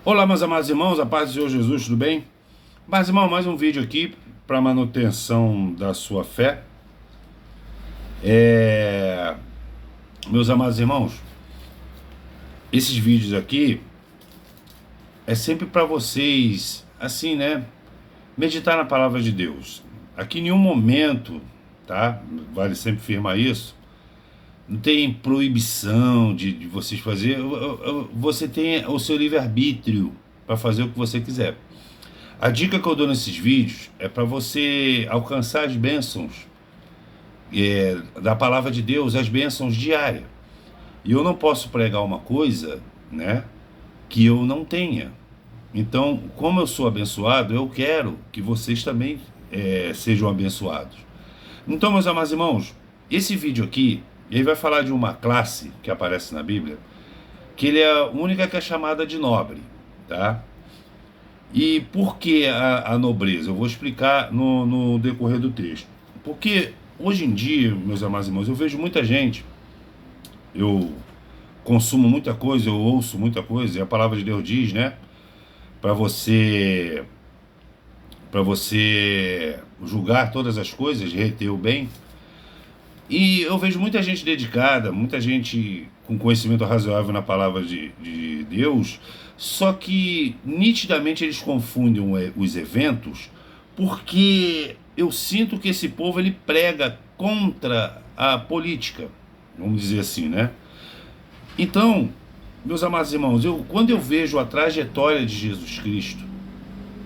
Olá, meus amados irmãos, a paz do Senhor Jesus, tudo bem? Mas, irmão, mais um vídeo aqui para manutenção da sua fé. Meus amados irmãos, esses vídeos aqui é sempre para vocês, assim, né? Meditar na palavra de Deus. Aqui em nenhum momento, tá? Vale sempre firmar isso. Não tem proibição de vocês fazer. Você tem o seu livre-arbítrio para fazer o que você quiser. A dica que eu dou nesses vídeos é para você alcançar as bênçãos da palavra de Deus, as bênçãos diárias. E eu não posso pregar uma coisa, né, que eu não tenha. Então, como eu sou abençoado, eu quero que vocês também sejam abençoados. Então, meus amados irmãos, esse vídeo aqui, ele vai falar de uma classe que aparece na Bíblia, que ele é a única que é chamada de nobre, tá? E por que a nobreza? Eu vou explicar no decorrer do texto. Porque hoje em dia, meus amados irmãos, eu vejo muita gente, eu consumo muita coisa, eu ouço muita coisa, e a palavra de Deus diz, né? Para você, para você julgar todas as coisas, reter o bem. E eu vejo muita gente dedicada, muita gente com conhecimento razoável na palavra de Deus, só que nitidamente eles confundem os eventos, porque eu sinto que esse povo ele prega contra a política, vamos dizer assim, né? Então, meus amados irmãos, quando eu vejo a trajetória de Jesus Cristo,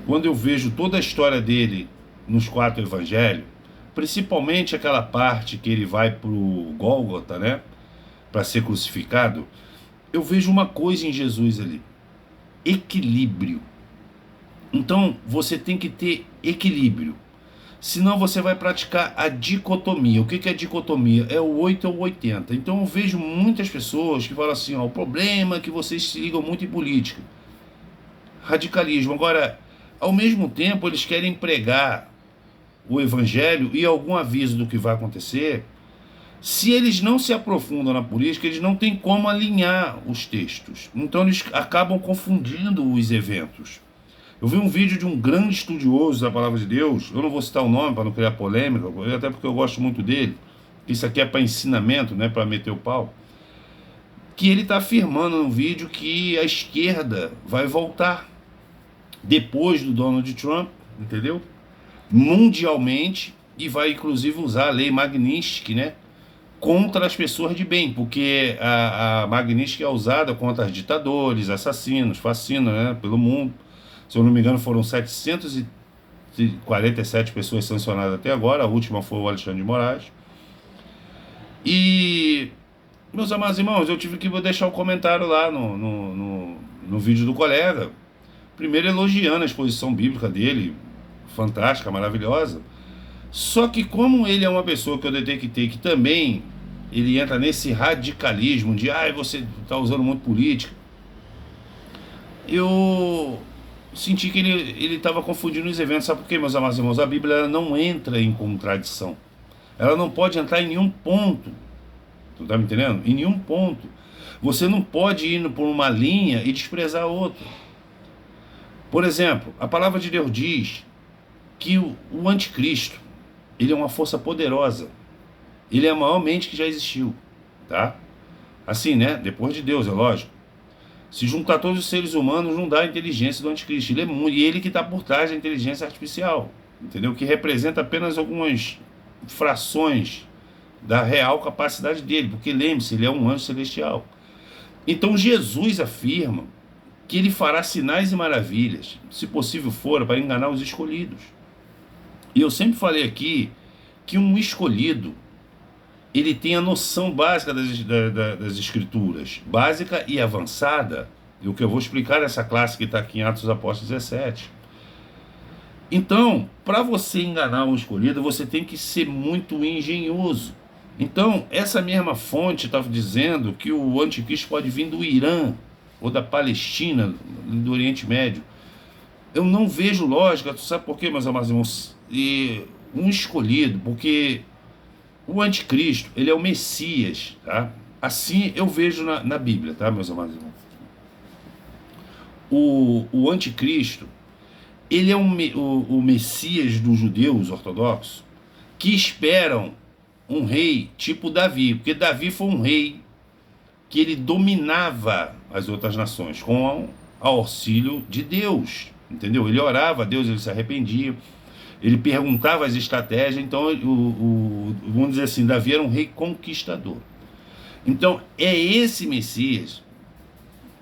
quando eu vejo toda a história dele nos 4 evangelhos, principalmente aquela parte que ele vai para o Gólgota, né, para ser crucificado, eu vejo uma coisa em Jesus ali: equilíbrio. Então você tem que ter equilíbrio, senão você vai praticar a dicotomia. O que é a dicotomia? É o 8 ou 80. Então eu vejo muitas pessoas que falam assim: ó, o problema é que vocês se ligam muito em política, radicalismo. Agora, ao mesmo tempo, eles querem pregar o evangelho e algum aviso do que vai acontecer. Se eles não se aprofundam na política, eles não têm como alinhar os textos. Então eles acabam confundindo os eventos. Eu vi um vídeo de um grande estudioso da palavra de Deus, eu não vou citar o nome para não criar polêmica, até porque eu gosto muito dele. Isso aqui é para ensinamento, não é para meter o pau. Que ele está afirmando no vídeo que a esquerda vai voltar depois do Donald Trump, entendeu? Mundialmente, e vai inclusive usar a lei Magnitsky, né, contra as pessoas de bem, porque a Magnitsky é usada contra ditadores, assassinos, fascinos, né, pelo mundo. Se eu não me engano, foram 747 pessoas sancionadas até agora, a última foi o Alexandre de Moraes. E, meus amados irmãos, eu tive que deixar o comentário lá no vídeo do colega, primeiro elogiando a exposição bíblica dele, fantástica, maravilhosa. Só que como ele é uma pessoa que eu detectei que também ele entra nesse radicalismo de você está usando muito política, eu senti que ele estava confundindo os eventos. Sabe por quê, meus amados irmãos? A Bíblia ela não entra em contradição. Ela não pode entrar em nenhum ponto. Tu tá me entendendo? Em nenhum ponto. Você não pode ir por uma linha e desprezar a outra. Por exemplo, a palavra de Deus diz que o anticristo, ele é uma força poderosa. Ele é a maior mente que já existiu, tá? Assim, né? Depois de Deus, é lógico. Se juntar todos os seres humanos, não dá a inteligência do anticristo. Ele é muito, e ele que está por trás da inteligência artificial, entendeu? Que representa apenas algumas frações da real capacidade dele, porque lembre-se, ele é um anjo celestial. Então Jesus afirma que ele fará sinais e maravilhas, se possível for, para enganar os escolhidos. E eu sempre falei aqui que um escolhido, ele tem a noção básica das escrituras, básica e avançada, e o que eu vou explicar nessa classe que está aqui em Atos dos Apóstolos 17. Então, para você enganar um escolhido, você tem que ser muito engenhoso. Então, essa mesma fonte estava dizendo que o anticristo pode vir do Irã, ou da Palestina, do Oriente Médio. Eu não vejo lógica, tu sabe por quê, meus amados irmãos? E um escolhido, porque o anticristo, ele é o Messias, tá? Assim eu vejo na Bíblia, tá, meus amados irmãos? o anticristo, ele é o Messias dos judeus ortodoxos, que esperam um rei tipo Davi, porque Davi foi um rei que ele dominava as outras nações com o auxílio de Deus, entendeu? Ele orava a Deus, ele se arrependia, ele perguntava as estratégias. Então, vamos dizer assim, Davi era um rei conquistador. Então, é esse Messias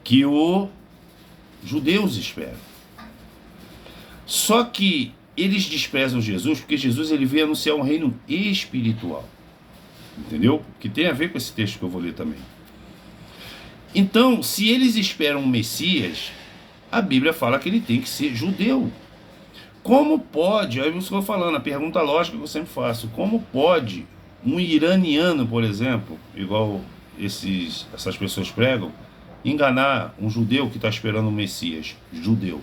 que os judeus esperam. Só que eles desprezam Jesus, porque Jesus ele veio anunciar um reino espiritual, entendeu? Que tem a ver com esse texto que eu vou ler também. Então, se eles esperam um Messias, a Bíblia fala que ele tem que ser judeu. Como pode, aí eu estou falando, a pergunta lógica que eu sempre faço, como pode um iraniano, por exemplo, igual essas pessoas pregam, enganar um judeu que está esperando um Messias judeu?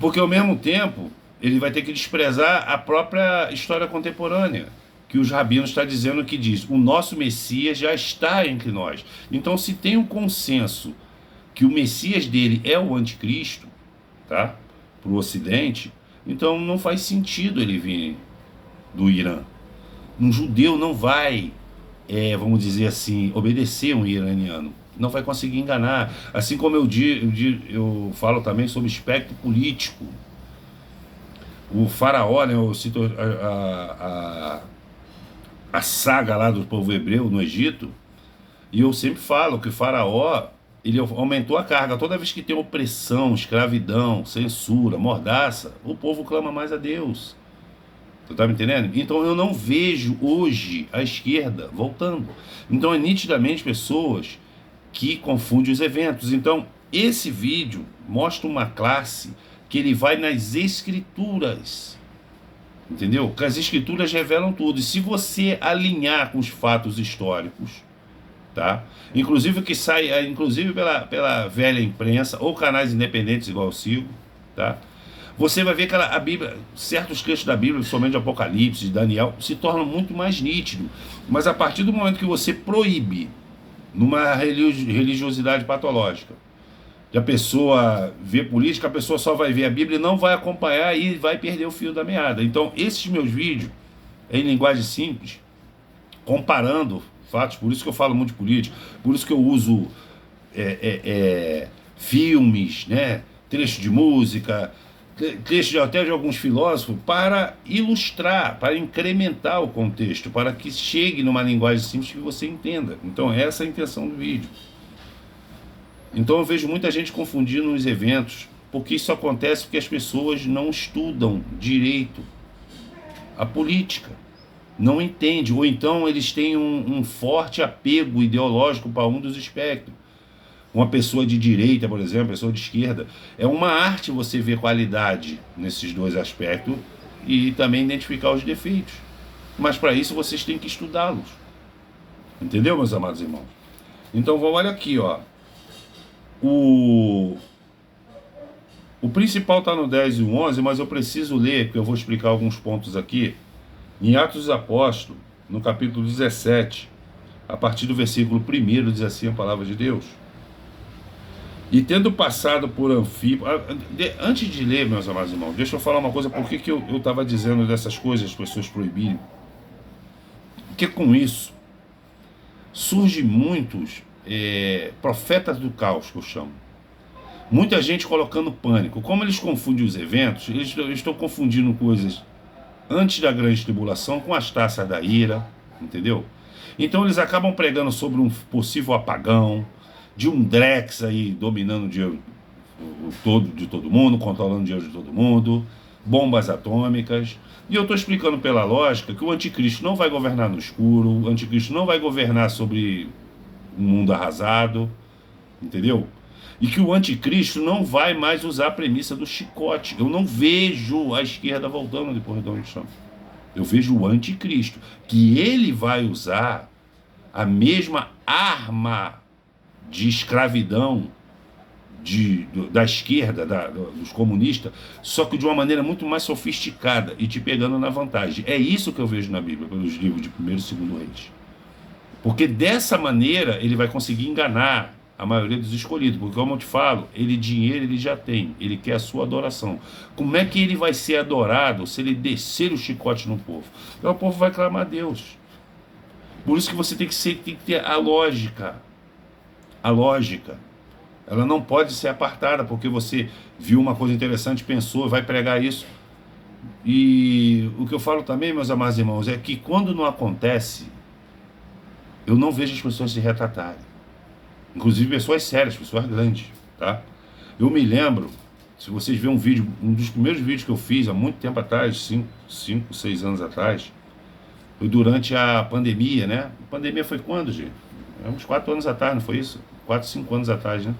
Porque ao mesmo tempo, ele vai ter que desprezar a própria história contemporânea, que os rabinos estão dizendo, que diz, o nosso Messias já está entre nós. Então, se tem um consenso que o Messias dele é o anticristo, tá? Para o Ocidente, então não faz sentido ele vir do Irã. Um judeu não vai, vamos dizer assim, obedecer um iraniano. Não vai conseguir enganar. Assim como eu falo também sobre espectro político. O faraó, né, eu cito a saga lá do povo hebreu no Egito, e eu sempre falo que o faraó, ele aumentou a carga. Toda vez que tem opressão, escravidão, censura, mordaça, o povo clama mais a Deus. Tu tá me entendendo? Então eu não vejo hoje a esquerda voltando. Então é nitidamente pessoas que confundem os eventos. Então esse vídeo mostra uma classe que ele vai nas escrituras. Entendeu? Que as escrituras revelam tudo. E se você alinhar com os fatos históricos, tá? Inclusive o que sai, inclusive pela velha imprensa ou canais independentes igual eu sigo, tá? Você vai ver que a Bíblia, certos trechos da Bíblia, somente Apocalipse, de Daniel, se tornam muito mais nítidos. Mas a partir do momento que você proíbe, numa religiosidade patológica, que a pessoa vê política, a pessoa só vai ver a Bíblia e não vai acompanhar e vai perder o fio da meada. Então, esses meus vídeos, em linguagem simples, comparando fatos, por isso que eu falo muito de política, por isso que eu uso filmes, né, trechos de música, trechos até de alguns filósofos, para ilustrar, para incrementar o contexto, para que chegue numa linguagem simples que você entenda. Então essa é a intenção do vídeo. Então eu vejo muita gente confundindo os eventos, porque isso acontece porque as pessoas não estudam direito a política, não entendem, ou então eles têm um forte apego ideológico para um dos espectros. Uma pessoa de direita, por exemplo, pessoa de esquerda, é uma arte você ver qualidade nesses dois aspectos e também identificar os defeitos. Mas para isso vocês têm que estudá-los. Entendeu, meus amados irmãos? Então olha aqui, ó. O principal está no 10 e o 11, mas eu preciso ler, porque eu vou explicar alguns pontos aqui. Em Atos dos Apóstolos, no capítulo 17, a partir do versículo 1, diz assim a palavra de Deus. E tendo passado por Anfípolis... Antes de ler, meus amados irmãos, deixa eu falar uma coisa. Por que eu estava dizendo dessas coisas, as pessoas proibirem? Porque com isso surgem muitos profetas do caos, que eu chamo. Muita gente colocando pânico. Como eles confundem os eventos, eles estão confundindo coisas antes da grande tribulação com as taças da ira, entendeu? Então eles acabam pregando sobre um possível apagão, de um Drex aí dominando o dinheiro de todo mundo, controlando o dinheiro de todo mundo, bombas atômicas. E eu estou explicando pela lógica que o anticristo não vai governar no escuro, o anticristo não vai governar sobre um mundo arrasado, entendeu? E que o anticristo não vai mais usar a premissa do chicote. Eu não vejo a esquerda voltando depois de Donald Trump. Eu vejo o anticristo, que ele vai usar a mesma arma de escravidão da esquerda, dos comunistas, só que de uma maneira muito mais sofisticada e te pegando na vantagem. É isso que eu vejo na Bíblia, pelos livros de 1º e 2º Reis. Porque dessa maneira ele vai conseguir enganar a maioria dos escolhidos, porque como eu te falo, dinheiro ele já tem, ele quer a sua adoração. Como é que ele vai ser adorado se ele descer o chicote no povo? Então o povo vai clamar a Deus. Por isso que você tem que ter a lógica. A lógica. Ela não pode ser apartada, porque você viu uma coisa interessante, pensou, vai pregar isso. E o que eu falo também, meus amados irmãos, é que quando não acontece, eu não vejo as pessoas se retratarem. Inclusive pessoas sérias, pessoas grandes, tá? Eu me lembro, se vocês verem um vídeo, um dos primeiros vídeos que eu fiz há muito tempo atrás, 5, 6 anos atrás, foi durante a pandemia, né? A pandemia foi quando, gente? Uns 4 anos atrás, não foi isso? 4, 5 anos atrás, né?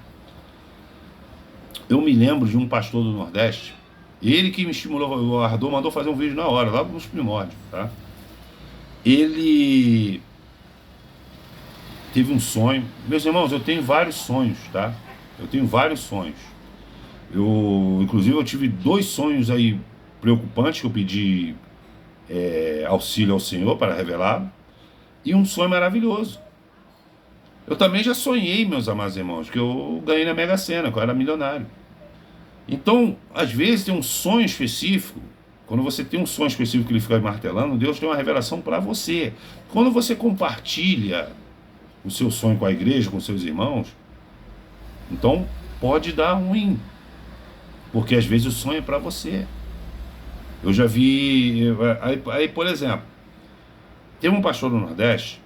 Eu me lembro de um pastor do Nordeste, ele que me estimulou, o Ardor mandou fazer um vídeo na hora, lá nos primórdios, tá? Ele teve um sonho. Meus irmãos, eu tenho vários sonhos, tá? Eu tenho vários sonhos. Inclusive, eu tive 2 sonhos aí preocupantes que eu pedi auxílio ao Senhor para revelar, e um sonho maravilhoso. Eu também já sonhei, meus amados irmãos, que eu ganhei na Mega Sena, que eu era milionário. Então, às vezes tem um sonho específico. Quando você tem um sonho específico que ele fica martelando, Deus tem uma revelação para você. Quando você compartilha o seu sonho com a igreja, com seus irmãos, então pode dar ruim, porque às vezes o sonho é para você. Eu já vi, aí por exemplo, teve um pastor do Nordeste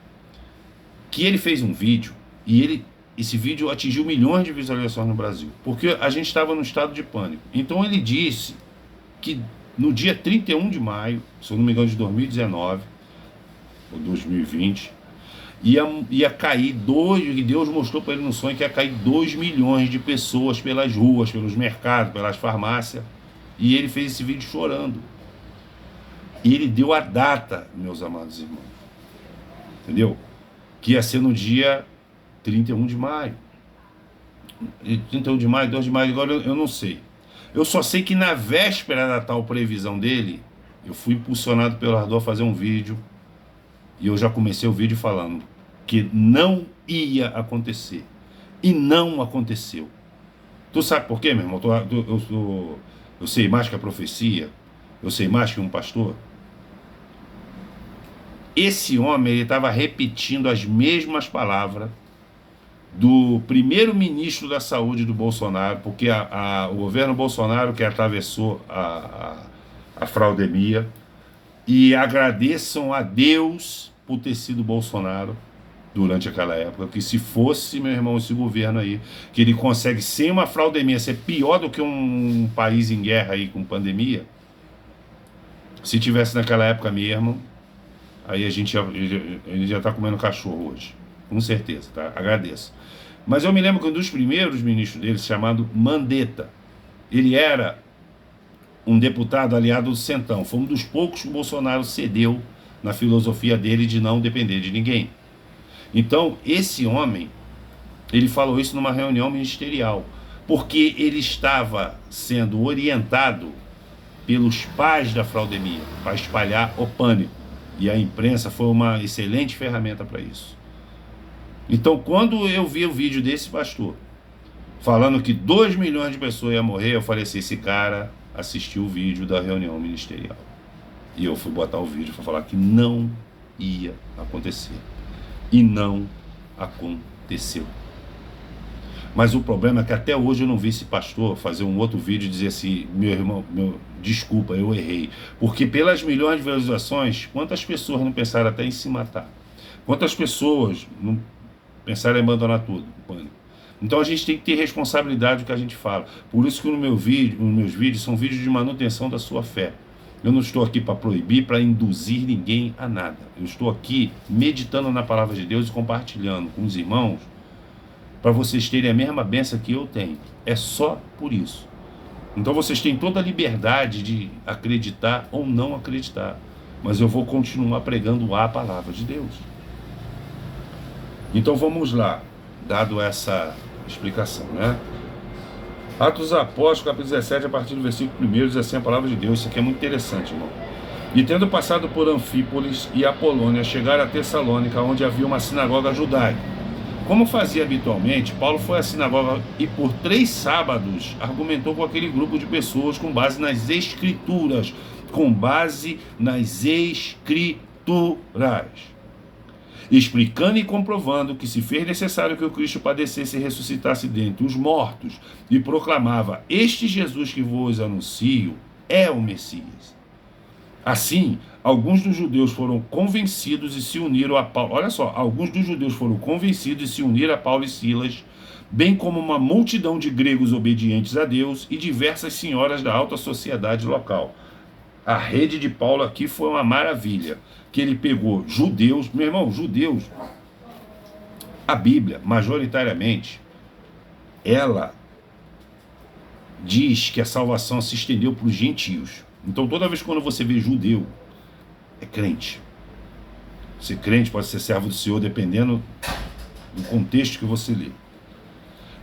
que ele fez um vídeo e esse vídeo atingiu milhões de visualizações no Brasil, porque a gente estava num estado de pânico. Então ele disse que no dia 31 de maio, se eu não me engano, de 2019 ou 2020, ia cair e Deus mostrou para ele no sonho que ia cair 2 milhões de pessoas pelas ruas, pelos mercados, pelas farmácias. E ele fez esse vídeo chorando. E ele deu a data, meus amados irmãos. Entendeu? Que ia ser no dia 31 de maio. 31 de maio, 2 de maio, agora eu não sei. Eu só sei que na véspera da tal previsão dele, eu fui impulsionado pelo Ardor a fazer um vídeo. E eu já comecei o vídeo falando que não ia acontecer. E não aconteceu. Tu sabe por quê, meu irmão? Eu sei mais que a profecia. Eu sei mais que um pastor. Esse homem, ele estava repetindo as mesmas palavras do primeiro-ministro da saúde do Bolsonaro, porque o governo Bolsonaro que atravessou a fraudemia. E agradeçam a Deus por ter sido Bolsonaro durante aquela época, que se fosse, meu irmão, esse governo aí, que ele consegue, sem uma fraudemia, ser pior do que um país em guerra aí com pandemia, se tivesse naquela época mesmo, aí ele já está comendo cachorro hoje, com certeza, tá? Agradeço. Mas eu me lembro que um dos primeiros ministros dele, chamado Mandetta, ele era um deputado aliado do Centrão. Foi um dos poucos que o Bolsonaro cedeu na filosofia dele de não depender de ninguém. Então, esse homem, ele falou isso numa reunião ministerial, porque ele estava sendo orientado pelos pais da fraudemia, para espalhar o pânico. E a imprensa foi uma excelente ferramenta para isso. Então, quando eu vi o vídeo desse pastor, falando que 2 milhões de pessoas iam morrer, eu falei assim, esse cara assistiu o vídeo da reunião ministerial. E eu fui botar o vídeo para falar que não ia acontecer. E não aconteceu. Mas o problema é que até hoje eu não vi esse pastor fazer um outro vídeo e dizer assim, meu irmão, desculpa, eu errei. Porque pelas milhões de visualizações, quantas pessoas não pensaram até em se matar? Quantas pessoas não pensaram em abandonar tudo? Então a gente tem que ter responsabilidade do que a gente fala. Por isso que nos meus vídeos são vídeos de manutenção da sua fé. Eu não estou aqui para proibir, para induzir ninguém a nada. Eu estou aqui meditando na palavra de Deus e compartilhando com os irmãos para vocês terem a mesma bênção que eu tenho. É só por isso. Então vocês têm toda a liberdade de acreditar ou não acreditar. Mas eu vou continuar pregando a palavra de Deus. Então vamos lá, dado essa explicação, né? Atos dos Apóstolos, capítulo 17, a partir do versículo 1, diz assim a palavra de Deus. Isso aqui é muito interessante, irmão. E tendo passado por Anfípolis e Apolônia, chegaram a Tessalônica, onde havia uma sinagoga judaica. Como fazia habitualmente, Paulo foi à sinagoga e por 3 sábados argumentou com aquele grupo de pessoas com base nas Escrituras. Com base nas Escrituras. Explicando e comprovando que se fez necessário que o Cristo padecesse e ressuscitasse dentre os mortos, e proclamava: este Jesus que vos anuncio é o Messias. Assim, alguns dos judeus foram convencidos e se uniram a Paulo. Olha só, alguns dos judeus foram convencidos e se uniram a Paulo e Silas, bem como uma multidão de gregos obedientes a Deus e diversas senhoras da alta sociedade local. A rede de Paulo aqui foi uma maravilha, que ele pegou judeus, meu irmão, judeus. A Bíblia, majoritariamente, ela diz que a salvação se estendeu para os gentios. Então, toda vez quando você vê judeu, é crente. Ser crente pode ser servo do Senhor, dependendo do contexto que você lê.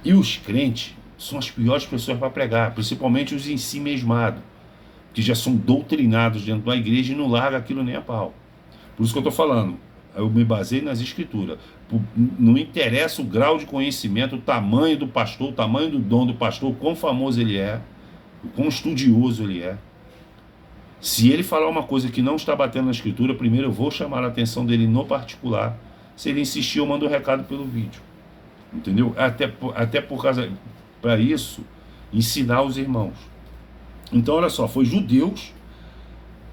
E os crentes são as piores pessoas para pregar, principalmente os em si mesmados, que já são doutrinados dentro da igreja e não larga aquilo nem a pau. Por isso que eu estou falando, eu me baseio nas Escrituras. Não interessa o grau de conhecimento, o tamanho do pastor, o tamanho do dom do pastor, o quão famoso ele é, o quão estudioso ele é. Se ele falar uma coisa que não está batendo na Escritura, primeiro eu vou chamar a atenção dele no particular. Se ele insistir, eu mando um recado pelo vídeo. Entendeu? Até por causa, para isso, ensinar os irmãos. Então, olha só, foi judeus,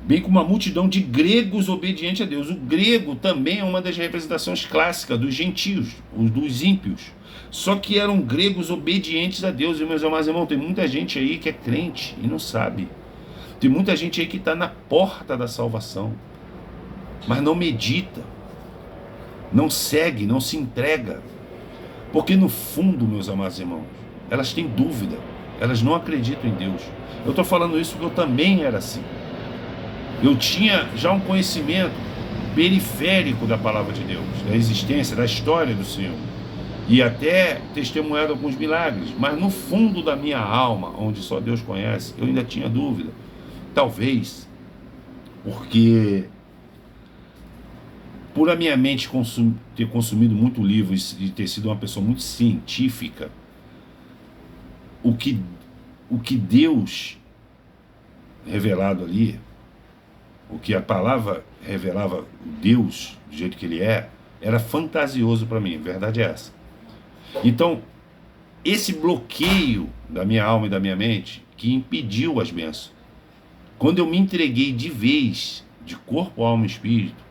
bem como uma multidão de gregos obedientes a Deus. O grego também é uma das representações clássicas dos gentios, dos ímpios. Só que eram gregos obedientes a Deus. E, meus amados irmãos, tem muita gente aí que é crente e não sabe. Tem muita gente aí que está na porta da salvação, mas não medita, não segue, não se entrega. Porque no fundo, meus amados irmãos, elas têm dúvida, elas não acreditam em Deus. Eu estou falando isso porque eu também era assim. Eu tinha já um conhecimento periférico da palavra de Deus, da existência, da história do Senhor, e até testemunhado alguns milagres, mas no fundo da minha alma, onde só Deus conhece, eu ainda tinha dúvida. Talvez porque por a minha mente ter consumido muito livro e ter sido uma pessoa muito científica, o que Deus revelado ali, o que a palavra revelava, o Deus do jeito que ele é, era fantasioso para mim, a verdade é essa. Então, esse bloqueio da minha alma e da minha mente que impediu as bênçãos, quando eu me entreguei de vez, de corpo, alma e espírito,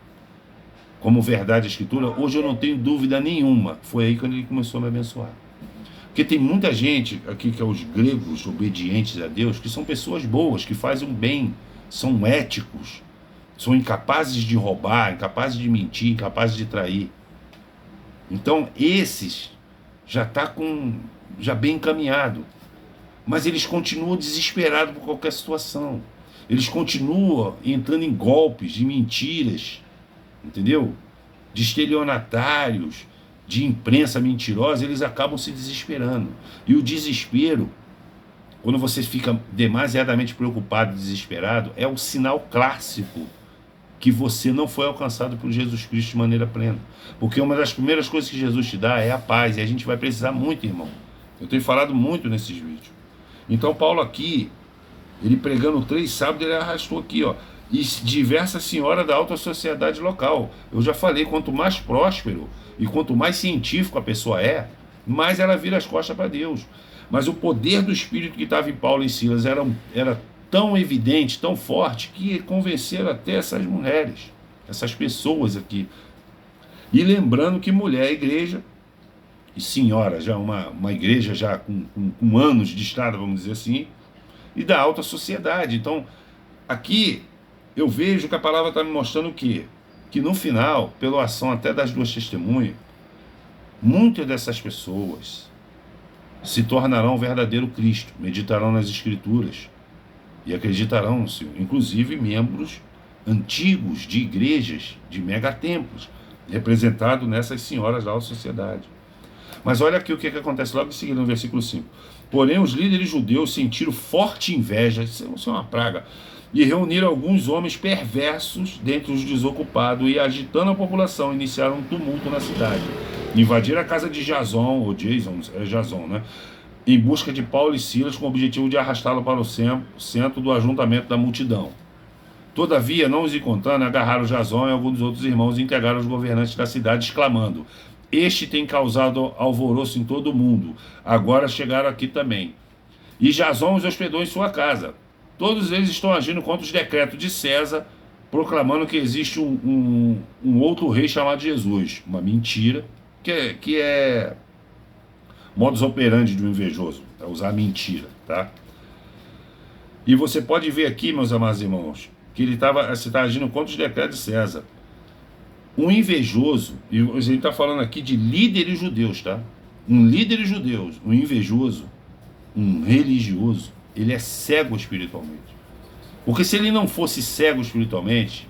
como verdade a Escritura, hoje eu não tenho dúvida nenhuma. Foi aí quando ele começou a me abençoar. Porque tem muita gente aqui que é os gregos obedientes a Deus, que são pessoas boas, que fazem o bem, são éticos, são incapazes de roubar, incapazes de mentir, incapazes de trair. Então esses já já bem encaminhado, mas eles continuam desesperados por qualquer situação. Eles continuam entrando em golpes de mentiras, entendeu? De estelionatários, de imprensa mentirosa, eles acabam se desesperando. E o desespero, quando você fica demasiadamente preocupado e desesperado, é o sinal clássico que você não foi alcançado por Jesus Cristo de maneira plena. Porque uma das primeiras coisas que Jesus te dá é a paz, e a gente vai precisar muito, irmão. Eu tenho falado muito nesses vídeos. Então Paulo aqui, ele pregando 3 sábados, ele arrastou aqui, ó, e diversas senhoras da alta sociedade local. Eu já falei, quanto mais próspero e quanto mais científico a pessoa é, mais ela vira as costas para Deus. Mas o poder do Espírito que estava em Paulo e Silas era tão evidente, tão forte, que convenceram até essas mulheres, essas pessoas aqui. E lembrando que mulher é igreja, e senhora, já uma igreja já com anos de estrada, vamos dizer assim, e da alta sociedade. Então, aqui eu vejo que a palavra está me mostrando o quê? Que no final, pela ação até das 2 testemunhas, muitas dessas pessoas se tornarão o verdadeiro Cristo, meditarão nas Escrituras e acreditarão no Senhor, inclusive membros antigos de igrejas, de megatemplos, representados nessas senhoras da alta sociedade. Mas olha aqui o que acontece logo em seguida no versículo 5. Porém, os líderes judeus sentiram forte inveja, isso é uma praga, e reuniram alguns homens perversos dentre os desocupados e, agitando a população, iniciaram um tumulto na cidade. invadiram a casa de Jason, ou Jason, é Jason, né? Em busca de Paulo e Silas, com o objetivo de arrastá-lo para o centro do ajuntamento da multidão. Todavia, não os encontrando, agarraram Jason e alguns dos outros irmãos e entregaram aos governantes da cidade, exclamando: este tem causado alvoroço em todo o mundo, agora chegaram aqui também. E Jason os hospedou em sua casa. Todos eles estão agindo contra os decretos de César, proclamando que existe um outro rei chamado Jesus. Uma mentira, que é modus operandi de um invejoso, é usar a mentira, tá? E você pode ver aqui, meus amados irmãos, que ele está agindo contra os decretos de César. Um invejoso, e a gente está falando aqui de líderes judeus, tá? Um líder judeu, um invejoso, um religioso, ele é cego espiritualmente. Porque se ele não fosse cego espiritualmente,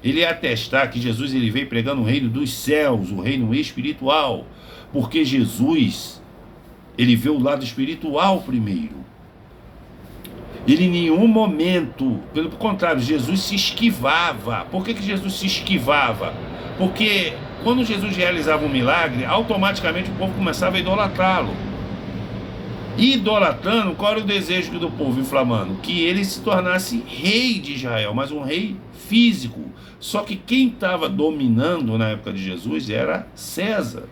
ele ia atestar que Jesus ele veio pregando o reino dos céus, o reino espiritual. Porque Jesus, ele vê o lado espiritual primeiro. Ele em nenhum momento, pelo contrário, Jesus se esquivava. Por que Jesus se esquivava? Porque quando Jesus realizava um milagre, automaticamente o povo começava a idolatrá-lo. Idolatrando, qual era o desejo do povo inflamando? Que ele se tornasse rei de Israel, mas um rei físico. Só que quem estava dominando na época de Jesus era César.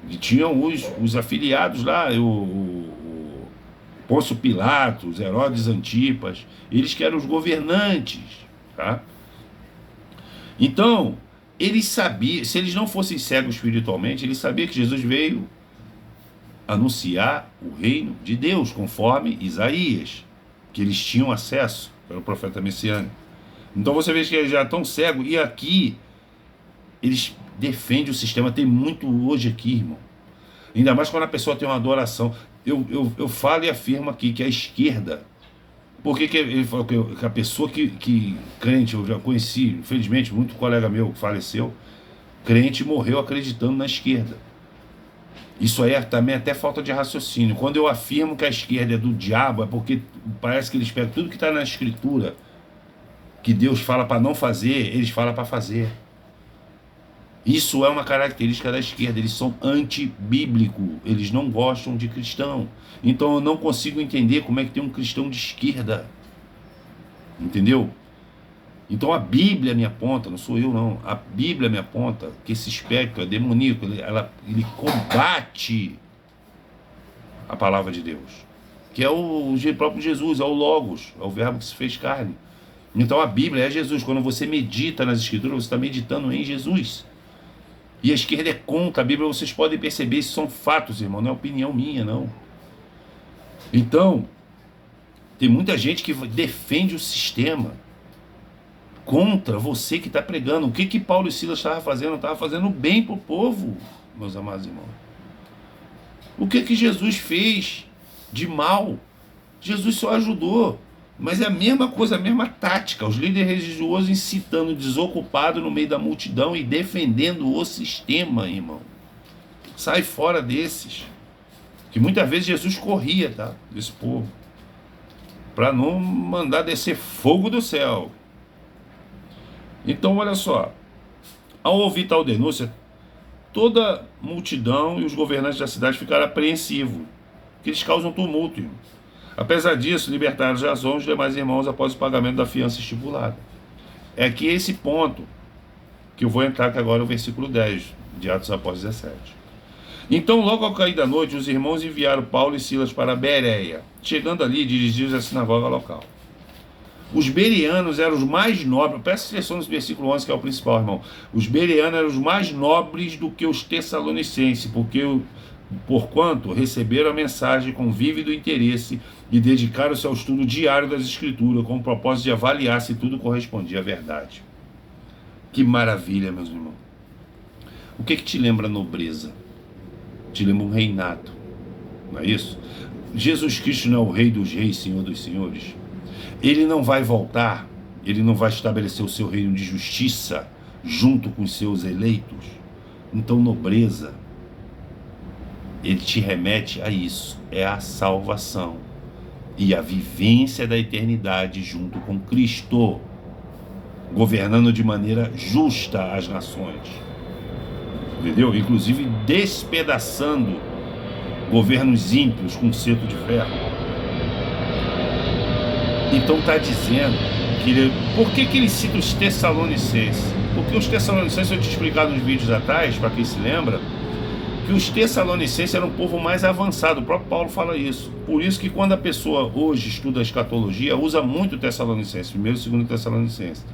E tinham os afiliados lá, o Pôncio Pilatos, Herodes Antipas, eles que eram os governantes, tá? Então, eles sabiam, se eles não fossem cegos espiritualmente, eles sabiam que Jesus veio anunciar o reino de Deus, conforme Isaías, que eles tinham acesso pelo profeta messiânico. Então você vê que eles já estão cegos, e aqui eles defendem o sistema. Tem muito hoje aqui, irmão, ainda mais quando a pessoa tem uma adoração. Eu falo e afirmo aqui que a esquerda, porque ele falou que a pessoa que crente, eu já conheci, infelizmente, muito colega meu que faleceu, crente, morreu acreditando na esquerda. Isso aí também é até falta de raciocínio. Quando eu afirmo que a esquerda é do diabo, é porque parece que eles pegam tudo que está na escritura, que Deus fala para não fazer, eles falam para fazer. Isso é uma característica da esquerda. Eles são antibíblicos, eles não gostam de cristão. Então eu não consigo entender como é que tem um cristão de esquerda. Entendeu? Então a Bíblia me aponta, não sou eu não, a Bíblia me aponta que esse espectro é demoníaco, ele combate a palavra de Deus, que é o próprio Jesus, é o Logos, é o verbo que se fez carne. Então a Bíblia é Jesus. Quando você medita nas escrituras, você está meditando em Jesus. E a esquerda é contra a Bíblia, vocês podem perceber, isso são fatos, irmão, não é opinião minha, não. Então, tem muita gente que defende o sistema contra você que está pregando. O que Paulo e Silas estavam fazendo? Estavam fazendo bem para o povo, meus amados irmãos. O que Jesus fez de mal? Jesus só ajudou. Mas é a mesma coisa, a mesma tática. Os líderes religiosos incitando o desocupado no meio da multidão e defendendo o sistema, irmão. Sai fora desses. Que muitas vezes Jesus corria, tá? Desse povo. Para não mandar descer fogo do céu. Então, olha só, ao ouvir tal denúncia, toda a multidão e os governantes da cidade ficaram apreensivos, que eles causam tumulto. Irmão. Apesar disso, libertaram Jason e os demais irmãos após o pagamento da fiança estipulada. É aqui esse ponto que eu vou entrar, que agora é o versículo 10 de Atos Apóstolos 17. Então, logo ao cair da noite, os irmãos enviaram Paulo e Silas para Bereia. Chegando ali, dirigiram-se à sinagoga local. Os bereanos eram os mais nobres, presta atenção nesse versículo 11 que é o principal, irmão. Os bereanos eram os mais nobres do que os tessalonicenses, porquanto receberam a mensagem com vívido interesse e dedicaram-se ao estudo diário das Escrituras, com o propósito de avaliar se tudo correspondia à verdade. Que maravilha, meus irmãos. O que te lembra nobreza? Te lembra um reinado, não é isso? Jesus Cristo não é o Rei dos Reis, Senhor dos Senhores? Ele não vai voltar, ele não vai estabelecer o seu reino de justiça junto com os seus eleitos. Então, nobreza, ele te remete a isso, é a salvação e a vivência da eternidade junto com Cristo, governando de maneira justa as nações. entendeu? Inclusive despedaçando governos ímpios com cesto de ferro. Então está dizendo que por que ele cita os Tessalonicenses? Porque os Tessalonicenses, eu te explicado nos vídeos atrás, para quem se lembra, que os Tessalonicenses eram um povo mais avançado. O próprio Paulo fala isso. Por isso que quando a pessoa hoje estuda a escatologia, usa muito Tessalonicenses, 1º e 2º Tessalonicenses.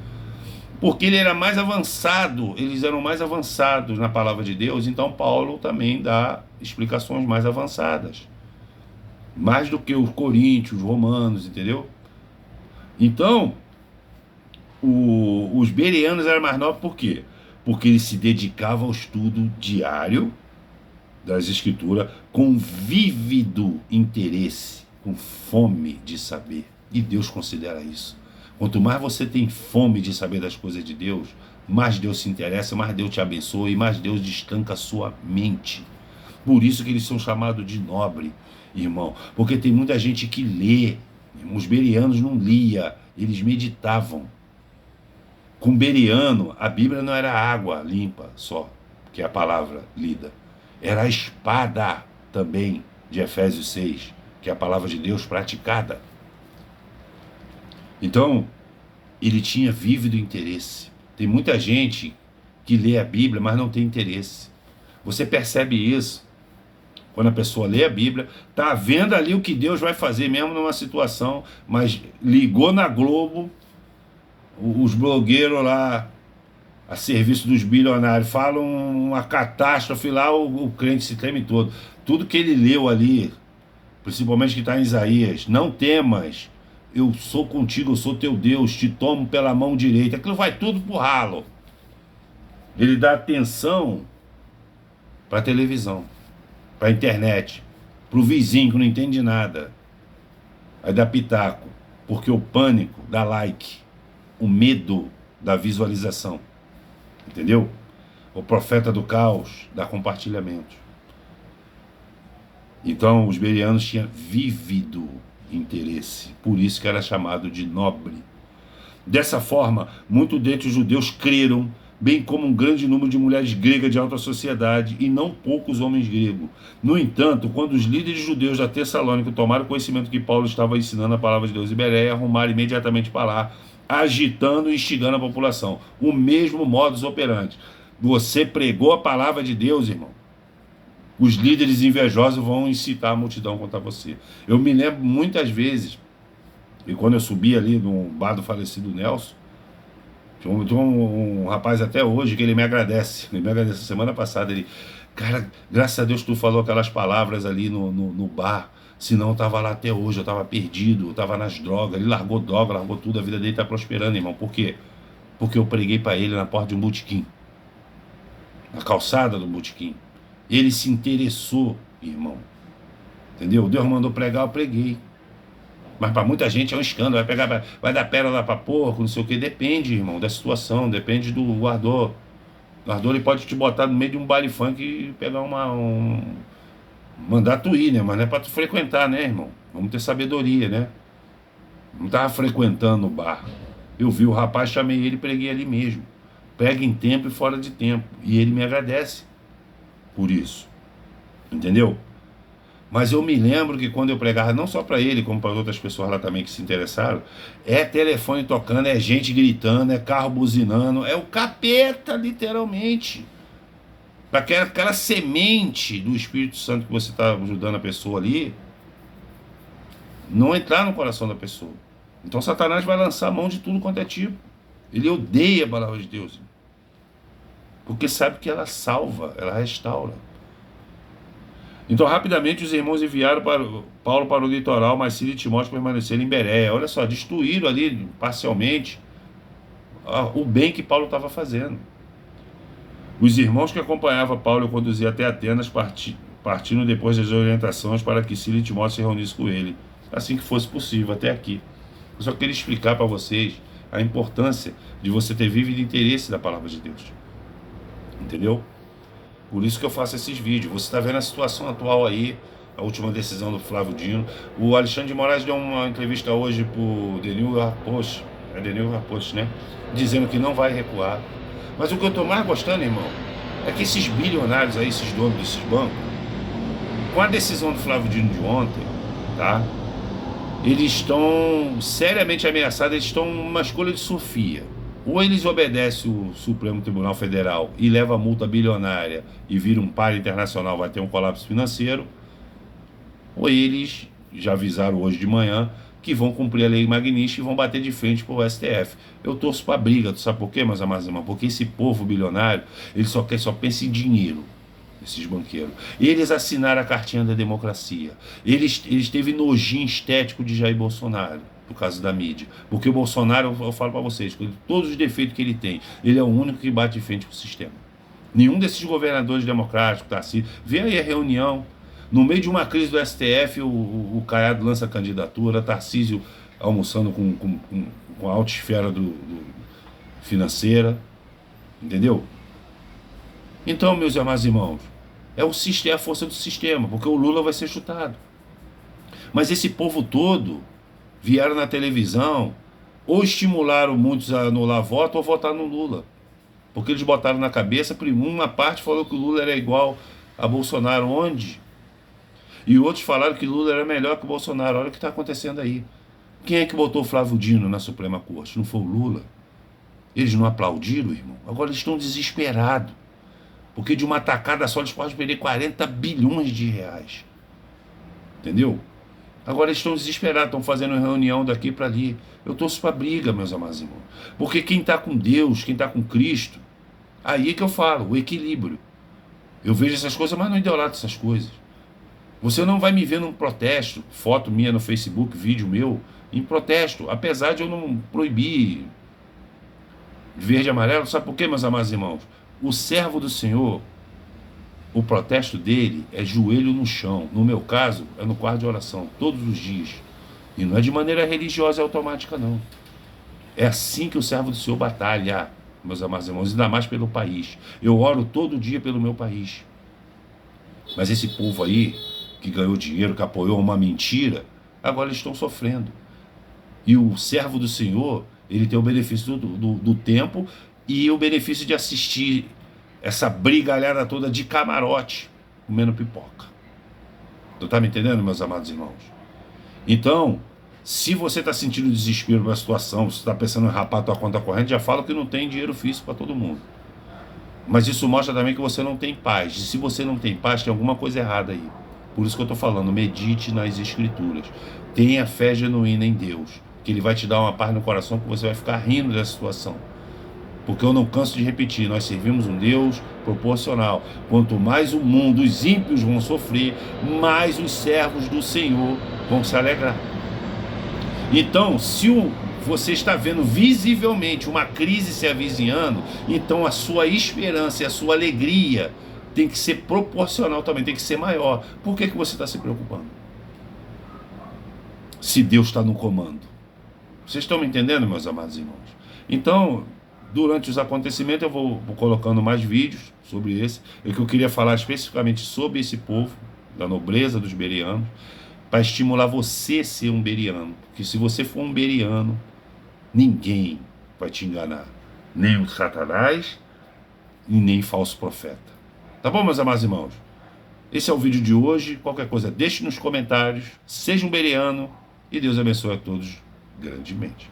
Porque ele era mais avançado, eles eram mais avançados na palavra de Deus, então Paulo também dá explicações mais avançadas. Mais do que os coríntios, os romanos, entendeu? Então, os bereanos eram mais novos por quê? Porque eles se dedicavam ao estudo diário das escrituras com vívido interesse, com fome de saber. E Deus considera isso. Quanto mais você tem fome de saber das coisas de Deus, mais Deus se interessa, mais Deus te abençoa e mais Deus destanca a sua mente. Por isso que eles são chamados de nobre, irmão. Porque tem muita gente que lê. Os bereanos não lia, eles meditavam. Com bereano, a Bíblia não era água limpa só, que é a palavra lida. Era a espada também, de Efésios 6, que é a palavra de Deus praticada. Então, ele tinha vívido interesse. Tem muita gente que lê a Bíblia, mas não tem interesse. Você percebe isso quando a pessoa lê a Bíblia, está vendo ali o que Deus vai fazer mesmo numa situação, mas ligou na Globo, os blogueiros lá, a serviço dos bilionários, falam uma catástrofe lá, o crente se treme todo. Tudo que ele leu ali, principalmente que está em Isaías, não temas, eu sou contigo, eu sou teu Deus, te tomo pela mão direita, aquilo vai tudo pro ralo. Ele dá atenção para a televisão, para a internet, para o vizinho que não entende nada. Aí dá pitaco, porque o pânico dá like, o medo da visualização, entendeu? O profeta do caos dá compartilhamento. Então os bereanos tinham vívido interesse, por isso que era chamado de nobre. Dessa forma, muitos dentre os judeus creram, bem como um grande número de mulheres gregas de alta sociedade e não poucos homens gregos. No entanto, quando os líderes judeus da Tessalônica tomaram conhecimento que Paulo estava ensinando a palavra de Deus em Bereia, arrumaram imediatamente para lá, agitando e instigando a população. O mesmo modus operandi. Você pregou a palavra de Deus, irmão, os líderes invejosos vão incitar a multidão contra você. Eu me lembro muitas vezes, e quando eu subi ali no bar do falecido Nelson, tem um rapaz até hoje que ele me agradece. Ele me agradece. Semana passada ele, cara, graças a Deus tu falou aquelas palavras ali no bar, senão eu tava lá até hoje, eu tava perdido, eu tava nas drogas. Ele largou droga, largou tudo, a vida dele tá prosperando, irmão. Por quê? Porque eu preguei para ele na porta de um botequim, na calçada do botequim. Ele se interessou, irmão. Entendeu? Deus mandou pregar, eu preguei. Mas para muita gente é um escândalo. Vai dar pérola para porco, não sei o que. Depende, irmão, da situação. Depende do ardor. O ardor ele pode te botar no meio de um baile funk e pegar mandar tu ir, né? Mas não é para tu frequentar, né, irmão? Vamos ter sabedoria, né? Não estava frequentando o bar. Eu vi o rapaz, chamei ele e preguei ali mesmo. Prega em tempo e fora de tempo. E ele me agradece por isso, entendeu? Mas eu me lembro que quando eu pregava, não só para ele, como para outras pessoas lá também que se interessaram, é telefone tocando, é gente gritando, é carro buzinando, é o capeta, literalmente. Para aquela semente do Espírito Santo que você está ajudando a pessoa ali, não entrar no coração da pessoa. Então Satanás vai lançar a mão de tudo quanto é tipo. Ele odeia a palavra de Deus, porque sabe que ela salva, ela restaura. Então rapidamente os irmãos enviaram Paulo para o litoral, mas Síria e Timóteo permaneceram em Bereia. Olha só, destruíram ali parcialmente o bem que Paulo estava fazendo. Os irmãos que acompanhavam Paulo conduziam até Atenas, partindo depois das orientações para que Síria e Timóteo se reunissem com ele, assim que fosse possível, até aqui. Eu só queria explicar para vocês a importância de você ter vivido interesse da palavra de Deus. Entendeu? Por isso que eu faço esses vídeos. Você está vendo a situação atual aí, a última decisão do Flávio Dino. O Alexandre de Moraes deu uma entrevista hoje para o The New York Post, é The New York Post, né? Dizendo que não vai recuar. Mas o que eu estou mais gostando, irmão, é que esses bilionários aí, esses donos desses bancos, com a decisão do Flávio Dino de ontem, tá? Eles estão seriamente ameaçados, eles estão numa escolha de Sofia. Ou eles obedecem o Supremo Tribunal Federal e levam a multa bilionária e viram um par internacional, vai ter um colapso financeiro, ou eles já avisaram hoje de manhã que vão cumprir a lei Magnitsky e vão bater de frente pro STF. Eu torço pra briga, tu sabe por quê, meus amados irmãos? Porque esse povo bilionário, ele só pensa em dinheiro, esses banqueiros. Eles assinaram a cartinha da democracia. Eles teve nojinho estético de Jair Bolsonaro, por causa da mídia. Porque o Bolsonaro, eu falo para vocês, com todos os defeitos que ele tem, ele é o único que bate de frente com o sistema. Nenhum desses governadores democráticos, Tarcísio, vê aí a reunião. No meio de uma crise do STF, o Caiado lança a candidatura, Tarcísio almoçando com a alta esfera financeira, entendeu? Então, meus amados irmãos, é a força do sistema, porque o Lula vai ser chutado. Mas esse povo todo vieram na televisão, ou estimularam muitos a anular voto ou votar no Lula. Porque eles botaram na cabeça, uma parte falou que o Lula era igual a Bolsonaro, onde? E outros falaram que Lula era melhor que o Bolsonaro. Olha o que está acontecendo aí. Quem é que botou o Flávio Dino na Suprema Corte? Não foi o Lula? Eles não aplaudiram, irmão? Agora eles estão desesperados. Porque de uma tacada só eles podem perder 40 bilhões de reais. Entendeu? Agora eles estão desesperados, estão fazendo reunião daqui para ali. Eu torço para briga, meus amados irmãos. Porque quem está com Deus, quem está com Cristo, aí é que eu falo, o equilíbrio. Eu vejo essas coisas, mas não idolatro essas coisas. Você não vai me ver num protesto, foto minha no Facebook, vídeo meu, em protesto, apesar de eu não proibir verde e amarelo. Sabe por quê, meus amados irmãos? O servo do Senhor, o protesto dele é joelho no chão. No meu caso, é no quarto de oração, todos os dias. E não é de maneira religiosa e automática, não. É assim que o servo do Senhor batalha, meus amados irmãos, ainda mais pelo país. Eu oro todo dia pelo meu país. Mas esse povo aí, que ganhou dinheiro, que apoiou uma mentira, agora eles estão sofrendo. E o servo do Senhor, ele tem o benefício do tempo e o benefício de assistir essa brigalhada toda de camarote, comendo pipoca. Tu tá me entendendo, meus amados irmãos? Então, se você está sentindo desespero pela situação, se está pensando em rapar a tua conta corrente, já falo que não tem dinheiro físico para todo mundo. Mas isso mostra também que você não tem paz. E se você não tem paz, tem alguma coisa errada aí. Por isso que eu estou falando, medite nas Escrituras. Tenha fé genuína em Deus, que Ele vai te dar uma paz no coração, que você vai ficar rindo dessa situação. Porque eu não canso de repetir, nós servimos um Deus proporcional. Quanto mais o mundo, os ímpios vão sofrer, mais os servos do Senhor vão se alegrar. Então, se você está vendo visivelmente uma crise se avizinhando, então a sua esperança e a sua alegria tem que ser proporcional também, tem que ser maior. Por que você está se preocupando? Se Deus está no comando. Vocês estão me entendendo, meus amados irmãos? Então, durante os acontecimentos, eu vou colocando mais vídeos sobre esse. É que eu queria falar especificamente sobre esse povo, da nobreza dos berianos, para estimular você a ser um beriano. Porque se você for um beriano, ninguém vai te enganar. Nem o Satanás, e nem falso profeta. Tá bom, meus amados irmãos? Esse é o vídeo de hoje. Qualquer coisa, deixe nos comentários. Seja um beriano e Deus abençoe a todos grandemente.